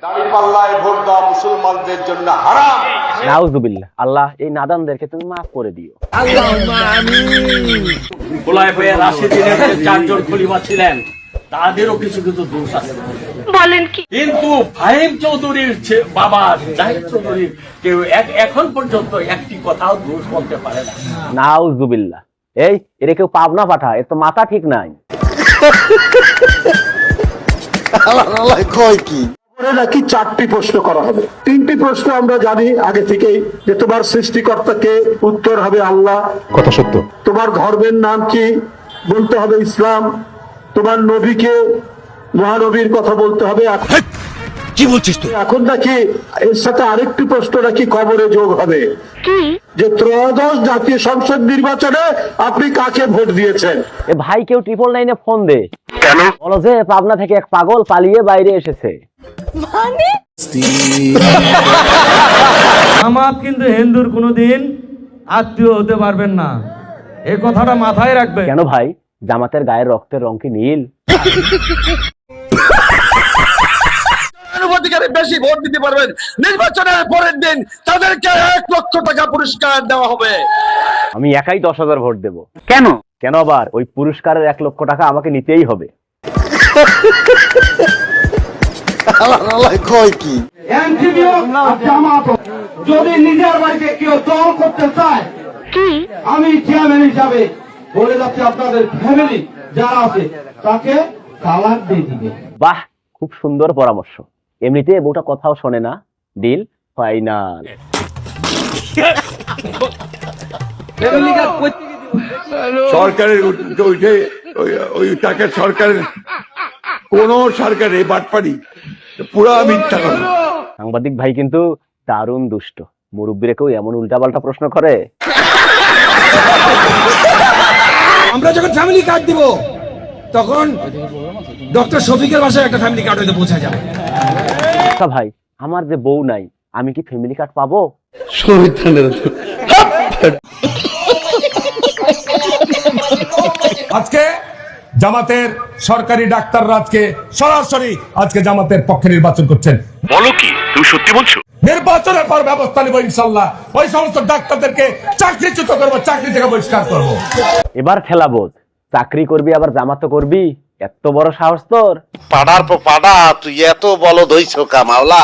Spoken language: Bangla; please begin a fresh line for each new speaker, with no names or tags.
দাঁড়িপাল্লায় ভোট দেওয়া মুসলমানদের জন্য হারাম।
নাউজুবিল্লাহ। আল্লাহ এই নাদানদেরকে তুমি মাফ করে দিও।
খোলায় হয়ে রাশিদিনের যে চারজন খলিফা ছিলেন তাদেরও কিছু কিছু দোষ আছে
বলেন কি?
কিন্তু ফাহিম চৌধুরীর বাবা জাহিদ চৌধুরীর কেউ এখন পর্যন্ত একটি কথাও দোষ বলতে পারে না।
নাউজুবিল্লাহ। এই এরে কেউ পাবনা পাঠা, এর তো মাথা ঠিক নাই।
নাকি 4টি প্রশ্ন করা হবে। 3টি প্রশ্ন আমরা জানি আগে থেকেই, যে তোমার সৃষ্টিকর্তাকে, উত্তর হবে আল্লাহ,
কথা সত্য।
তোমার ধর্মের নাম কি, বলতে হবে ইসলাম, তোমার নবীকে, মহানবীর কথা বলতে হবে।
কি বলছিস তুই?
এখন নাকি এর সাথে আরেকটি প্রশ্ন নাকি কবরে যোগ হবে, যে ত্রয়োদশ জাতীয় সংসদ নির্বাচনে আপনি কাকে ভোট দিয়েছেন।
এ ভাই কেউ 999 ফোন দে। কেন? বলো যে পাবনা থেকে এক পাগল পালিয়ে বাইরে এসেছে।
জামাত কিন্তু হিন্দুর কোনোদিন আত্মীয় হতে পারবেন না, এই কথাটা মাথায় রাখবেন।
কেন ভাই, জামাতের গায়ের রক্তের রং কি নীল?
বেশি ভোট দিতে পারবেন, নির্বাচনের পরের দিন তাদেরকে 1 লক্ষ টাকা পুরস্কার দেওয়া হবে।
আমি একাই 10,000 ভোট দেব। কেন? কেন আবার? ওই পুরস্কারের 1 লক্ষ টাকা আমাকে নিতেই হবে।
যদি নিজের বাড়িতে কেউ দল করতে চায়, আমি চেয়ারম্যান হিসাবে বলে যাচ্ছি, আপনাদের ফ্যামিলি যারা আছে তাকে তালাক দিয়ে দিবে।
বাহ, খুব সুন্দর পরামর্শ। এমনিতে বউটা কথাও শোনে না। Deal final.
সরকারের ওইটাই ওই টাকা সরকারের কোন সরকারে বাটপাড়ি পুরা মিথ্যা কথা।
সাংবাদিক ভাই কিন্তু দারুণ দুষ্ট। মুরব্বীরা কেউ এমন উল্টাপাল্টা প্রশ্ন করে?
আমরা যখন ফ্যামিলি কার্ড দিব তখন ডক্টর শফিকের বাসায় একটা ফ্যামিলি কার্ড হয়তো পৌঁছে যাবে।
ভাই, আমার যে বউ নাই, আমি কি ফ্যামিলি কার্ড পাবো?
আজকে জামাতের সরকারি ডাক্তাররা আজকে সরাসরি জামাতের পক্ষে নির্বাচন করছেন।
বলো কি, তুমি সত্যি বলছো?
নির্বাচনের পর ব্যবস্থা নেব ইনশাল্লাহ। ওই সমস্ত ডাক্তারদেরকে চাকরিচ্যুত করবো, চাকরি থেকে বহিষ্কার করবো।
এবার খেলা বোঝ। চাকরি করবি আবার জামাত করবি, এত বড় সাহস তোর?
পাড়ার পর পাড়া, তুই এত বলদ হইছো কামাওলা।